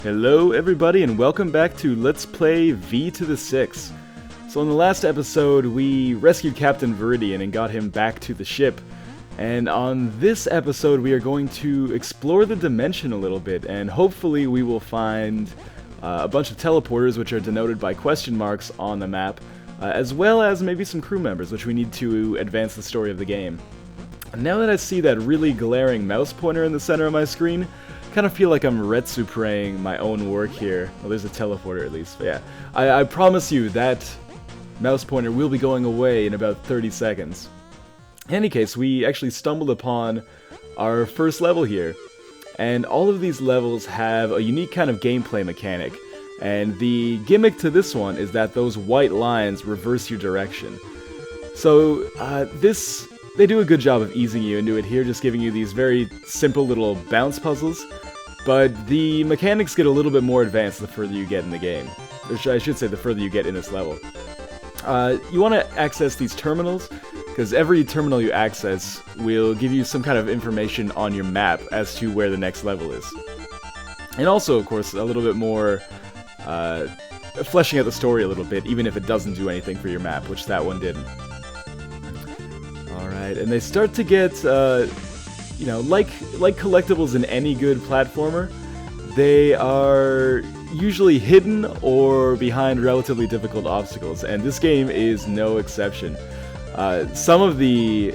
Hello everybody and welcome back to Let's Play V to the 6. So in the last episode we rescued Captain Viridian and got him back to the ship. And on this episode we are going to explore the dimension a little bit, and hopefully we will find a bunch of teleporters which are denoted by question marks on the map, as well as maybe some crew members which we need to advance the story of the game. And now that I see that really glaring mouse pointer in the center of my screen, kind of feel like I'm Retsu praying my own work here. Well, there's a teleporter at least, but yeah. I promise you that mouse pointer will be going away in about 30 seconds. In any case, we actually stumbled upon our first level here. And all of these levels have a unique kind of gameplay mechanic. And the gimmick to this one is that those white lines reverse your direction. So, they do a good job of easing you into it here, just giving you these very simple little bounce puzzles, but the mechanics get a little bit more advanced the further you get in the game. Or I should say the further you get in this level. You want to access these terminals, because every terminal you access will give you some kind of information on your map as to where the next level is. And also, of course, a little bit more fleshing out the story a little bit, even if it doesn't do anything for your map, which that one didn't. And they start to get, you know, like collectibles in any good platformer, they are usually hidden or behind relatively difficult obstacles, and this game is no exception. Some of the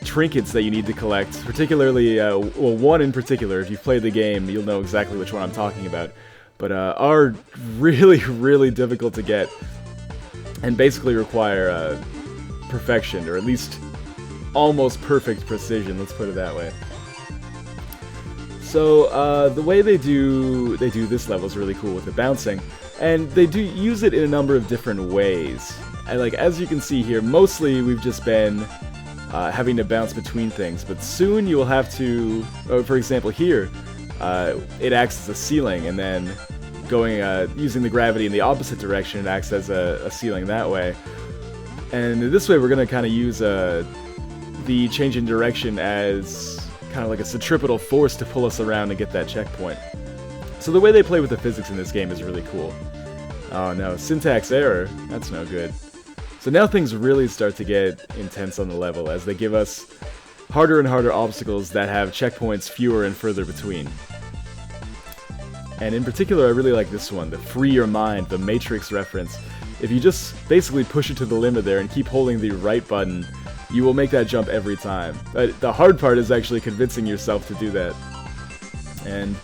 trinkets that you need to collect, particularly, well, one in particular, if you've played the game, you'll know exactly which one I'm talking about, but are really, really difficult to get, and basically require perfection, or at least almost perfect precision, let's put it that way. So the way they do this level is really cool with the bouncing, and they do use it in a number of different ways. And like, as you can see here, mostly we've just been having to bounce between things, but soon you will have to, for example here, it acts as a ceiling, and then going using the gravity in the opposite direction, it acts as a ceiling that way. And this way we're going to kind of use the change in direction as kind of like a centripetal force to pull us around and get that checkpoint. So the way they play with the physics in this game is really cool. Oh no, syntax error, that's no good. So now things really start to get intense on the level as they give us harder and harder obstacles that have checkpoints fewer and further between. And in particular, I really like this one, the free your mind, the Matrix reference. If you just basically push it to the limit there and keep holding the right button, you will make that jump every time. The hard part is actually convincing yourself to do that. And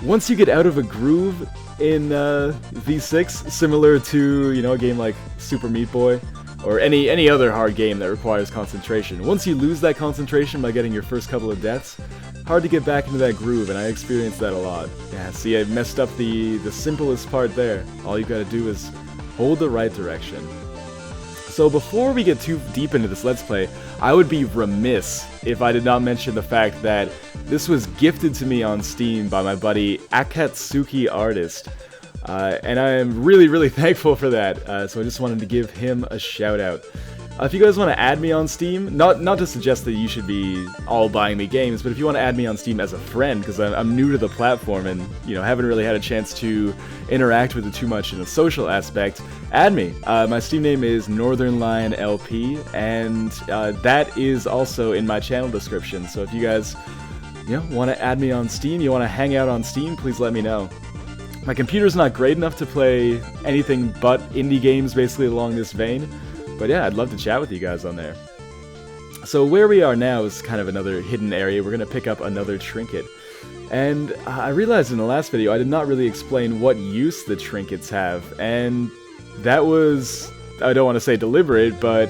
once you get out of a groove in V6, similar to, you know, a game like Super Meat Boy, or any other hard game that requires concentration, once you lose that concentration by getting your first couple of deaths, hard to get back into that groove, and I experienced that a lot. Yeah, see, I messed up the simplest part there. All you gotta do is hold the right direction. So before we get too deep into this Let's Play, I would be remiss if I did not mention the fact that this was gifted to me on Steam by my buddy Akatsuki Artist. And I am really, really thankful for that, so I just wanted to give him a shout out. If you guys want to add me on Steam, not to suggest that you should be all buying me games, but if you want to add me on Steam as a friend, because I'm new to the platform and, you know, haven't really had a chance to interact with it too much in a social aspect, add me. My Steam name is NorthernlionLP, and that is also in my channel description, so if you guys, you know, want to add me on Steam, you want to hang out on Steam, please let me know. My computer's not great enough to play anything but indie games basically along this vein, but yeah, I'd love to chat with you guys on there. So where we are now is kind of another hidden area. We're going to pick up another trinket. And I realized in the last video I did not really explain what use the trinkets have. And that was, I don't want to say deliberate, but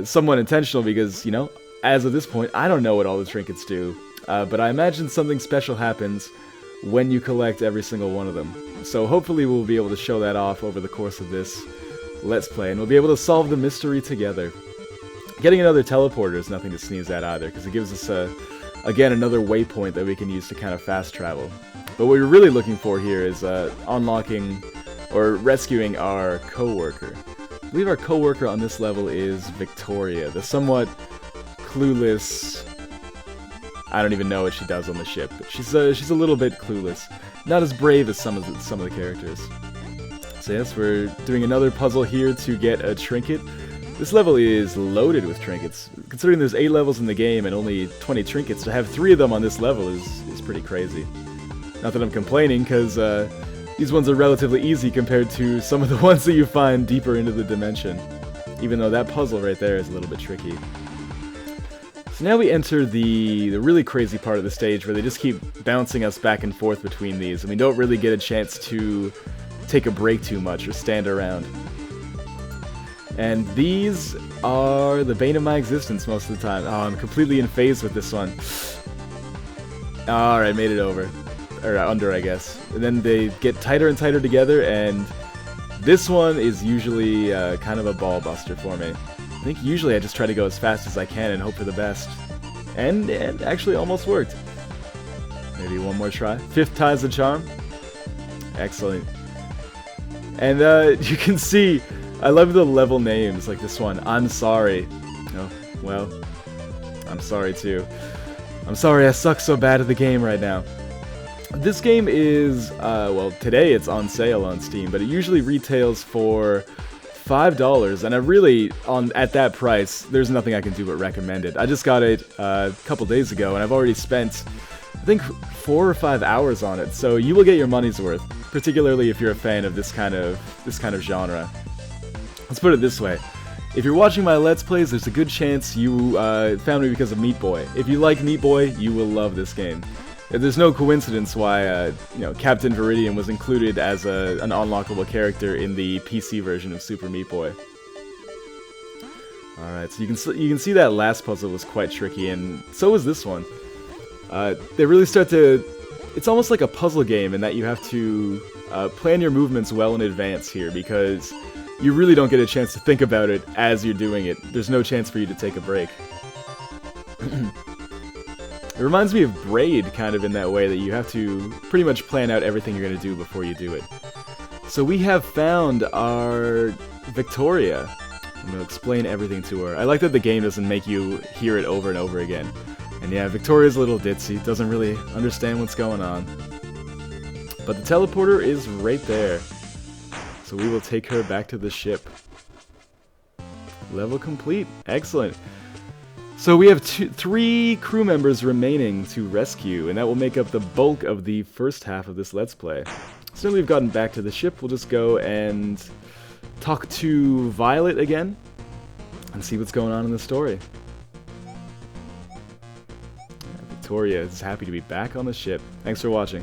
somewhat intentional because, you know, as of this point, I don't know what all the trinkets do. But I imagine something special happens when you collect every single one of them. So hopefully we'll be able to show that off over the course of this Let's Play, and we'll be able to solve the mystery together. Getting another teleporter is nothing to sneeze at either, because it gives us, again, another waypoint that we can use to kind of fast travel. But what we're really looking for here is unlocking or rescuing our co-worker. I believe our co-worker on this level is Victoria, the somewhat clueless I don't even know what she does on the ship, but she's a little bit clueless. not as brave as some of the characters. So yes, we're doing another puzzle here to get a trinket. This level is loaded with trinkets. Considering there's 8 levels in the game and only 20 trinkets, to have 3 of them on this level is pretty crazy. Not that I'm complaining, because these ones are relatively easy compared to some of the ones that you find deeper into the dimension. Even though that puzzle right there is a little bit tricky. So now we enter the really crazy part of the stage where they just keep bouncing us back and forth between these, and we don't really get a chance to take a break too much or stand around. And these are the bane of my existence most of the time. Oh, I'm completely in phase with this one. Alright, made it over. Or under, I guess. And then they get tighter and tighter together, and this one is usually kind of a ball buster for me. I think usually I just try to go as fast as I can and hope for the best. And it actually almost worked. Maybe one more try. 5th time's the charm. Excellent. And you can see, I love the level names, like this one. I'm sorry. Oh, well, I'm sorry too. I'm sorry I suck so bad at the game right now. This game is, well, today it's on sale on Steam, but it usually retails for $5, and I really, at that price, there's nothing I can do but recommend it. I just got it a couple days ago, and I've already spent, I think, 4 or 5 hours on it, so you will get your money's worth, particularly if you're a fan of this kind of genre. Let's put it this way. If you're watching my Let's Plays, there's a good chance you found me because of Meat Boy. If you like Meat Boy, you will love this game. There's no coincidence why, you know, Captain Viridian was included as an unlockable character in the PC version of Super Meat Boy. Alright, so you can see that last puzzle was quite tricky, and so was this one. They really start to... It's almost like a puzzle game in that you have to plan your movements well in advance here, because you really don't get a chance to think about it as you're doing it. There's no chance for you to take a break. It reminds me of Braid, kind of in that way, that you have to pretty much plan out everything you're going to do before you do it. So we have found our Victoria. I'm going to explain everything to her. I like that the game doesn't make you hear it over and over again. And yeah, Victoria's a little ditzy, doesn't really understand what's going on. But the teleporter is right there. So we will take her back to the ship. Level complete. Excellent. So we have 3 crew members remaining to rescue, and that will make up the bulk of the first half of this Let's Play. So now we've gotten back to the ship, we'll just go and talk to Violet again, and see what's going on in the story. Victoria is happy to be back on the ship. Thanks for watching.